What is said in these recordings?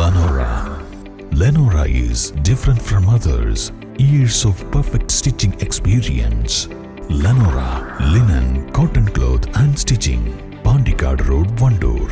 Lenora. Lenora is different from others. Years of perfect stitching experience. Lenora linen, cotton cloth and stitching. Pandikad Road, Vandoor.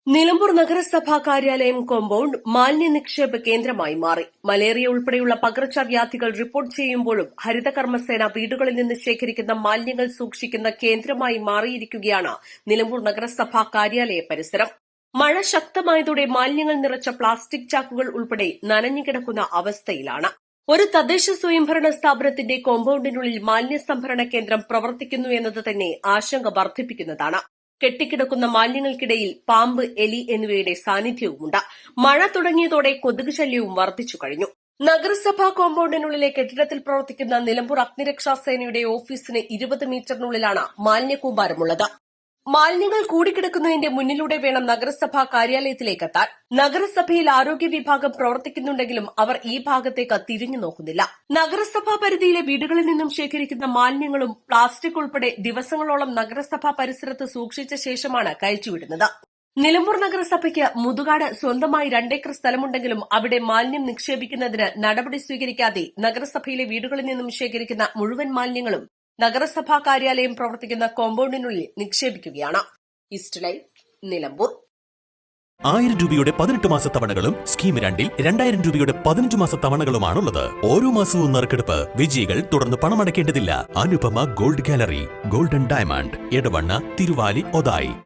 Nilambur നഗരസഭാ കാര്യാലയം compound മാലിന്യ നിക്ഷേപ കേന്ദ്രമായി മാറി. Malaria ഉൾപ്പെടെയുള്ള പകർച്ചവ്യാധികൾ റിപ്പോർട്ട് ചെയ്യുമ്പോഴും ഹരിതകർമ്മസേന വീടുകളിൽ നിന്ന് ശേഖരിക്കുന്ന മാലിന്യങ്ങൾ സൂക്ഷിക്കുന്ന കേന്ദ്രമായി മാറിയിരിക്കുകയാണ് നിലമ്പൂർ നഗരസഭാ കാര്യാലയ പരിസരം. മഴ ശക്തമായതോടെ മാലിന്യങ്ങൾ നിറച്ച പ്ലാസ്റ്റിക് ചാക്കുകൾ ഉൾപ്പെടെ നനഞ്ഞുകിടക്കുന്ന അവസ്ഥയിലാണ്. ഒരു തദ്ദേശ സ്വയംഭരണ സ്ഥാപനത്തിന്റെ കോമ്പൗണ്ടിനുള്ളിൽ മാലിന്യ സംഭരണ കേന്ദ്രം പ്രവർത്തിക്കുന്നു എന്നത് തന്നെ ആശങ്ക വർദ്ധിപ്പിക്കുന്നതാണ്. കെട്ടിക്കിടക്കുന്ന മാലിന്യങ്ങൾക്കിടയിൽ പാമ്പ്, എലി എന്നിവയുടെ സാന്നിധ്യവുമുണ്ട്. മഴ തുടങ്ങിയതോടെ കൊതുക് ശല്യവും വർദ്ധിച്ചു കഴിഞ്ഞു. നഗരസഭാ കോമ്പൗണ്ടിനുള്ളിലെ കെട്ടിടത്തിൽ പ്രവർത്തിക്കുന്ന നിലമ്പൂർ അഗ്നിരക്ഷാസേനയുടെ ഓഫീസിന് 20 മീറ്ററിനുള്ളിലാണ് മാലിന്യക്കൂമ്പാരമുള്ളത്. മാലിന്യങ്ങൾ കൂടിക്കിടക്കുന്നതിന്റെ മുന്നിലൂടെ വേണം നഗരസഭാ കാര്യാലയത്തിലേക്ക് എത്താൻ. നഗരസഭയിൽ ആരോഗ്യ വിഭാഗം പ്രവർത്തിക്കുന്നുണ്ടെങ്കിലും അവർ ഈ ഭാഗത്തേക്ക് തിരിഞ്ഞു നോക്കുന്നില്ല. നഗരസഭാ പരിധിയിലെ വീടുകളിൽ നിന്നും ശേഖരിക്കുന്ന മാലിന്യങ്ങളും പ്ലാസ്റ്റിക് ഉൾപ്പെടെ ദിവസങ്ങളോളം നഗരസഭാ പരിസരത്ത് സൂക്ഷിച്ച ശേഷമാണ് കയറ്റിവിടുന്നത്. നിലമ്പൂർ നഗരസഭയ്ക്ക് മുതുകാട് സ്വന്തമായി 2 ഏക്കർ സ്ഥലമുണ്ടെങ്കിലും അവിടെ മാലിന്യം നിക്ഷേപിക്കുന്നതിന് നടപടി സ്വീകരിക്കാതെ നഗരസഭയിലെ വീടുകളിൽ നിന്നും ശേഖരിക്കുന്ന മുഴുവൻ മാലിന്യങ്ങളും നഗരസഭാ കാര്യാലയം പ്രവർത്തിക്കുന്ന കോമ്പൗണ്ടിനുള്ളിൽ നിക്ഷേപിക്കുകയാണ്. East live, Nilambur. 1000 രൂപയുടെ 18 മാസ തവണകളും സ്കീം 2ൽ 2000 രൂപയുടെ 15 മാസ തവണകളുമാണുള്ളത്. ഓരോ മാസവും നറുക്കെടുപ്പ്. വിജയികൾ തുടർന്ന് പണമടയ്ക്കേണ്ടതില്ല. Anupama gold gallery, golden diamond, Edavanna, Thiruvali, Othayi.